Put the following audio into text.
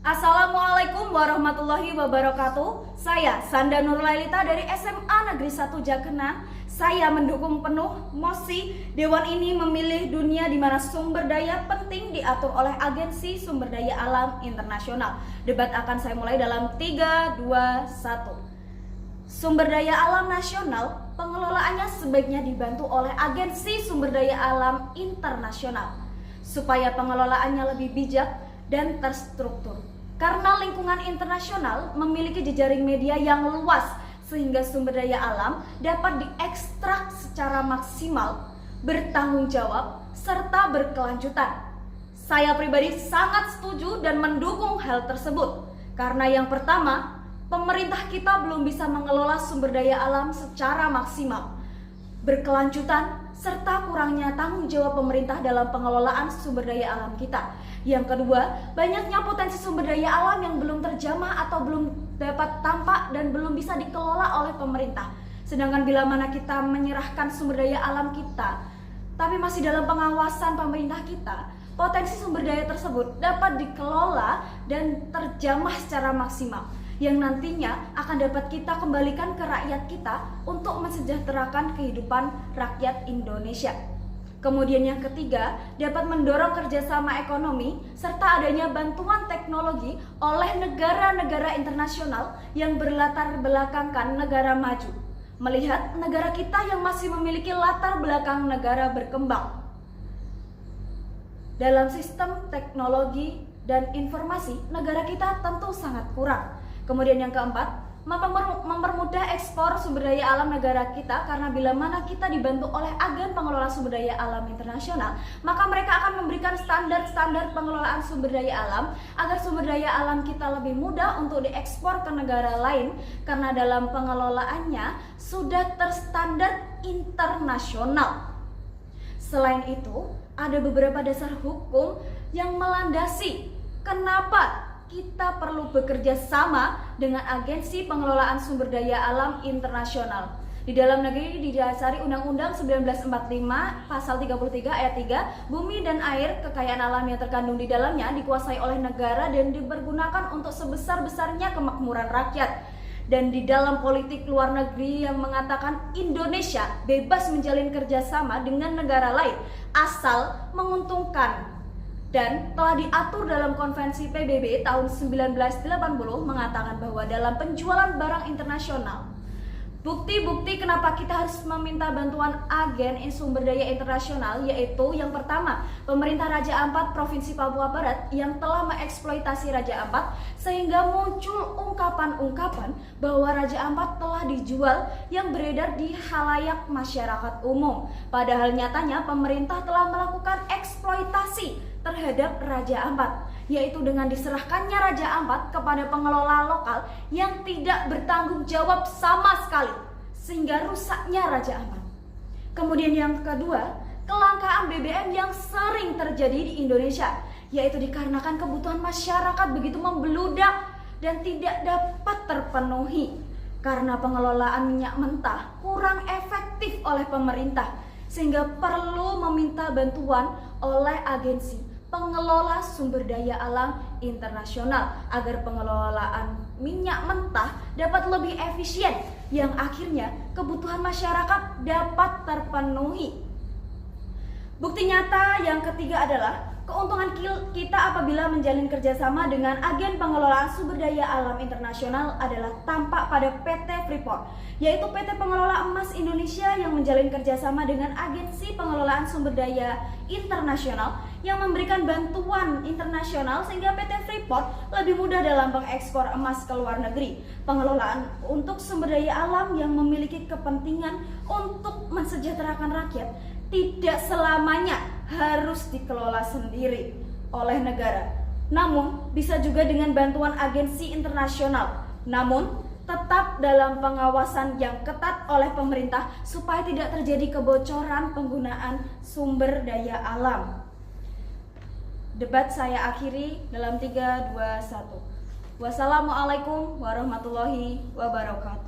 Assalamualaikum warahmatullahi wabarakatuh. Saya Sanda Nurlailita dari SMA Negeri 1 Jakenan. Saya mendukung penuh mosi Dewan ini memilih dunia di mana sumber daya penting diatur oleh Agensi Sumber Daya Alam Internasional. Debat akan saya mulai dalam 3, 2, 1. Sumber daya alam nasional pengelolaannya sebaiknya dibantu oleh Agensi Sumber Daya Alam Internasional supaya pengelolaannya lebih bijak dan terstruktur. Karena lingkungan internasional memiliki jejaring media yang luas sehingga sumber daya alam dapat diekstrak secara maksimal, bertanggung jawab, serta berkelanjutan. Saya pribadi sangat setuju dan mendukung hal tersebut. Karena yang pertama, pemerintah kita belum bisa mengelola sumber daya alam secara maksimal, berkelanjutan, serta kurangnya tanggung jawab pemerintah dalam pengelolaan sumber daya alam kita. Yang kedua, banyaknya potensi sumber daya alam yang belum terjamah atau belum dapat tampak dan belum bisa dikelola oleh pemerintah. Sedangkan bila mana kita menyerahkan sumber daya alam kita, tapi masih dalam pengawasan pemerintah kita, potensi sumber daya tersebut dapat dikelola dan terjamah secara maksimal, yang nantinya akan dapat kita kembalikan ke rakyat kita untuk mensejahterakan kehidupan rakyat Indonesia. Kemudian yang ketiga, dapat mendorong kerjasama ekonomi serta adanya bantuan teknologi oleh negara-negara internasional yang berlatar belakangkan negara maju, melihat negara kita yang masih memiliki latar belakang negara berkembang. Dalam sistem teknologi dan informasi, negara kita tentu sangat kurang. Kemudian yang keempat, mempermudah ekspor sumber daya alam negara kita, karena bila mana kita dibantu oleh agen pengelola sumber daya alam internasional, maka mereka akan memberikan standar-standar pengelolaan sumber daya alam agar sumber daya alam kita lebih mudah untuk diekspor ke negara lain, karena dalam pengelolaannya sudah terstandar internasional. Selain itu, ada beberapa dasar hukum yang melandasi kenapa kita perlu bekerja sama dengan Agensi Pengelolaan Sumber Daya Alam Internasional. Di dalam negeri didasari Undang-Undang 1945 Pasal 33 ayat 3, bumi dan air, kekayaan alam yang terkandung di dalamnya dikuasai oleh negara dan dipergunakan untuk sebesar-besarnya kemakmuran rakyat. Dan di dalam politik luar negeri yang mengatakan Indonesia bebas menjalin kerjasama dengan negara lain asal menguntungkan, dan telah diatur dalam Konvensi PBB tahun 1980 mengatakan bahwa dalam penjualan barang internasional, bukti-bukti kenapa kita harus meminta bantuan agen sumber daya internasional, yaitu yang pertama, pemerintah Raja Ampat Provinsi Papua Barat yang telah mengeksploitasi Raja Ampat sehingga muncul ungkapan-ungkapan bahwa Raja Ampat telah dijual yang beredar di halayak masyarakat umum. Padahal nyatanya pemerintah telah melakukan eksploitasi terhadap Raja Ampat, yaitu dengan diserahkannya Raja Ampat kepada pengelola lokal yang tidak bertanggung jawab sama sekali, sehingga rusaknya Raja Ampat. Kemudian yang kedua, kelangkaan BBM yang sering terjadi di Indonesia, yaitu dikarenakan kebutuhan masyarakat begitu membeludak dan tidak dapat terpenuhi karena pengelolaan minyak mentah kurang efektif oleh pemerintah, sehingga perlu meminta bantuan oleh Agensi Pengelola Sumber Daya Alam Internasional agar pengelolaan minyak mentah dapat lebih efisien, yang akhirnya kebutuhan masyarakat dapat terpenuhi. Bukti nyata yang ketiga adalah keuntungan kita apabila menjalin kerjasama dengan agen pengelolaan sumber daya alam internasional adalah tampak pada PT Freeport, yaitu PT Pengelola Emas Indonesia yang menjalin kerjasama dengan Agensi Pengelolaan Sumber Daya Internasional yang memberikan bantuan internasional sehingga PT Freeport lebih mudah dalam mengekspor emas ke luar negeri. Pengelolaan untuk sumber daya alam yang memiliki kepentingan untuk mensejahterakan rakyat tidak selamanya harus dikelola sendiri oleh negara, namun bisa juga dengan bantuan agensi internasional, namun tetap dalam pengawasan yang ketat oleh pemerintah supaya tidak terjadi kebocoran penggunaan sumber daya alam. Debat saya akhiri dalam 3, 2, 1. Wassalamualaikum warahmatullahi wabarakatuh.